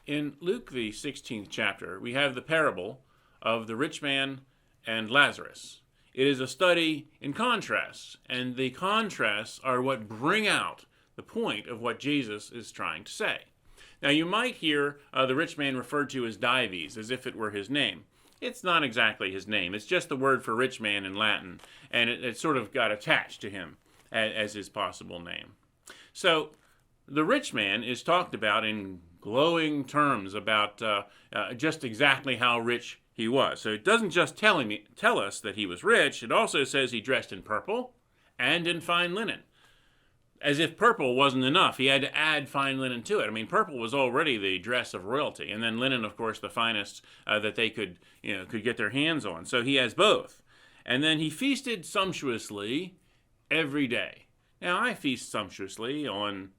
In Luke, the 16th chapter, we have the parable of the rich man and Lazarus. It is a study in contrasts, and the contrasts are what bring out the point of what Jesus is trying to say. Now, you might hear the rich man referred to as Dives, as if it were his name. It's not exactly his name. It's just the word for rich man in Latin, and it sort of got attached to him as his possible name. So, the rich man is talked about in glowing terms about just exactly how rich he was. So it doesn't just tell us that he was rich, it also says he dressed in purple and in fine linen. As if purple wasn't enough, he had to add fine linen to it. I mean, purple was already the dress of royalty, and then linen, of course, the finest that they could get their hands on. So he has both. And then he feasted sumptuously every day. Now, I feast sumptuously on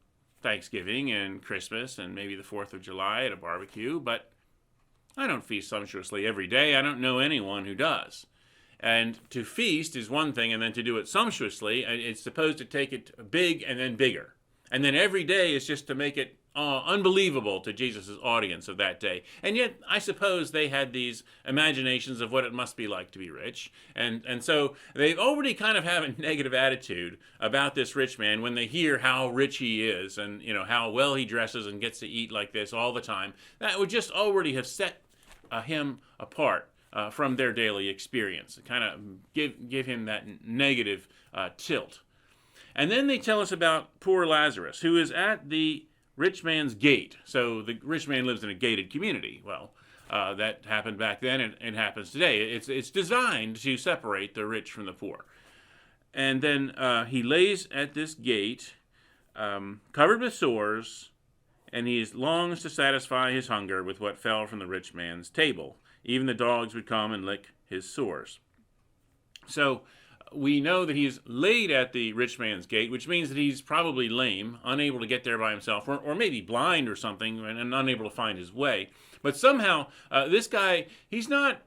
Thanksgiving and Christmas and maybe the 4th of July at a barbecue, but I don't feast sumptuously every day. I don't know anyone who does. And to feast is one thing, and then to do it sumptuously, it's supposed to take it big and then bigger. And then every day is just to make it unbelievable to Jesus' audience of that day. And yet, I suppose they had these imaginations of what it must be like to be rich. And so they already kind of have a negative attitude about this rich man when they hear how rich he is and how well he dresses and gets to eat like this all the time. That would just already have set him apart from their daily experience. Kind of give him that negative tilt. And then they tell us about poor Lazarus, who is at the rich man's gate. So the rich man lives in a gated community. Well, that happened back then, and it happens today. It's designed to separate the rich from the poor. And then he lays at this gate, covered with sores, and he longs to satisfy his hunger with what fell from the rich man's table. Even the dogs would come and lick his sores. So we know that he's laid at the rich man's gate, which means that he's probably lame, unable to get there by himself, or maybe blind or something, and unable to find his way. But somehow, this guy, he's not,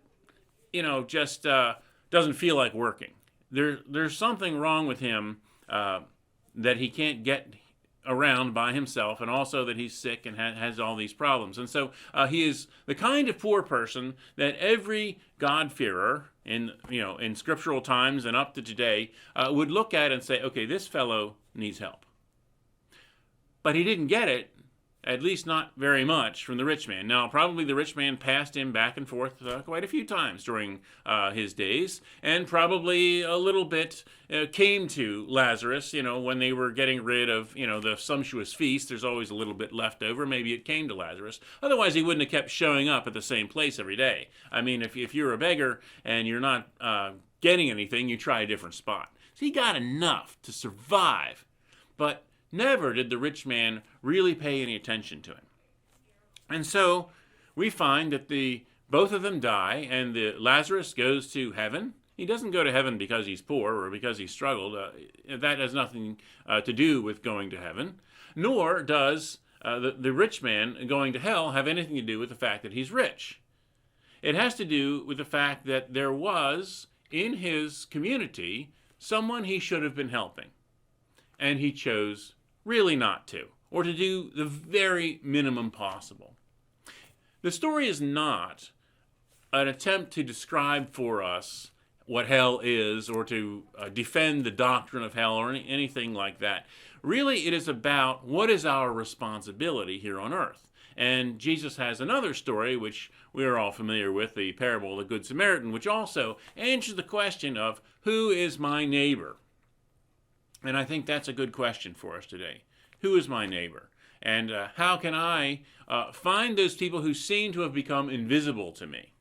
just doesn't feel like working. There's something wrong with him that he can't get around by himself, and also that he's sick and has all these problems. And so he is the kind of poor person that every God-fearer in scriptural times and up to today would look at and say, okay, this fellow needs help. But he didn't get it, at least not very much, from the rich man. Now, probably the rich man passed him back and forth quite a few times during his days, and probably a little bit came to Lazarus, when they were getting rid of, the sumptuous feast. There's always a little bit left over. Maybe it came to Lazarus. Otherwise, he wouldn't have kept showing up at the same place every day. I mean, if you're a beggar and you're not getting anything, you try a different spot. So he got enough to survive, but never did the rich man really pay any attention to him. And so we find that both of them die, and Lazarus goes to heaven. He doesn't go to heaven because he's poor or because he struggled. That has nothing to do with going to heaven. Nor does the rich man going to hell have anything to do with the fact that he's rich. It has to do with the fact that there was, in his community, someone he should have been helping. And he chose really not to, or to do the very minimum possible. The story is not an attempt to describe for us what hell is, or to defend the doctrine of hell, or anything like that. Really, it is about what is our responsibility here on earth. And Jesus has another story, which we are all familiar with, the parable of the Good Samaritan, which also answers the question of, who is my neighbor? And I think that's a good question for us today. Who is my neighbor? And how can I find those people who seem to have become invisible to me?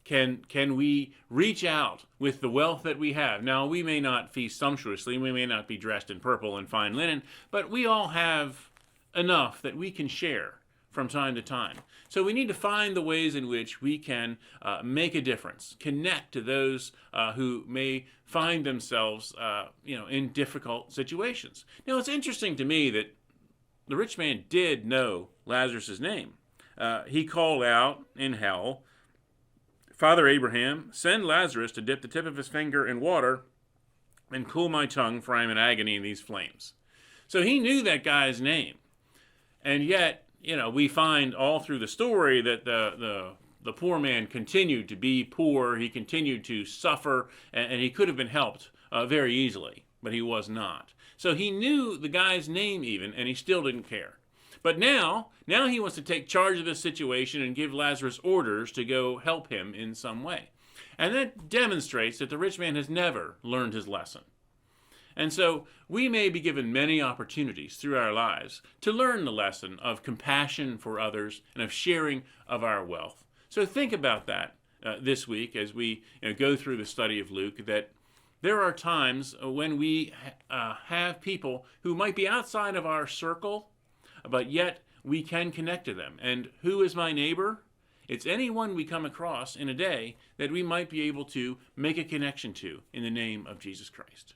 Can we reach out with the wealth that we have? Now, we may not feast sumptuously, we may not be dressed in purple and fine linen, but we all have enough that we can share from time to time. So we need to find the ways in which we can make a difference, connect to those who may find themselves, in difficult situations. Now, it's interesting to me that the rich man did know Lazarus' name. He called out in hell, "Father Abraham, send Lazarus to dip the tip of his finger in water and cool my tongue, for I am in agony in these flames." So he knew that guy's name. And yet, we find all through the story that the poor man continued to be poor. He continued to suffer, and he could have been helped very easily, but he was not. So he knew the guy's name even, and he still didn't care. But now he wants to take charge of this situation and give Lazarus orders to go help him in some way. And that demonstrates that the rich man has never learned his lesson. And so we may be given many opportunities through our lives to learn the lesson of compassion for others and of sharing of our wealth. So think about that this week as we go through the study of Luke, that there are times when we have people who might be outside of our circle, but yet we can connect to them. And who is my neighbor? It's anyone we come across in a day that we might be able to make a connection to in the name of Jesus Christ.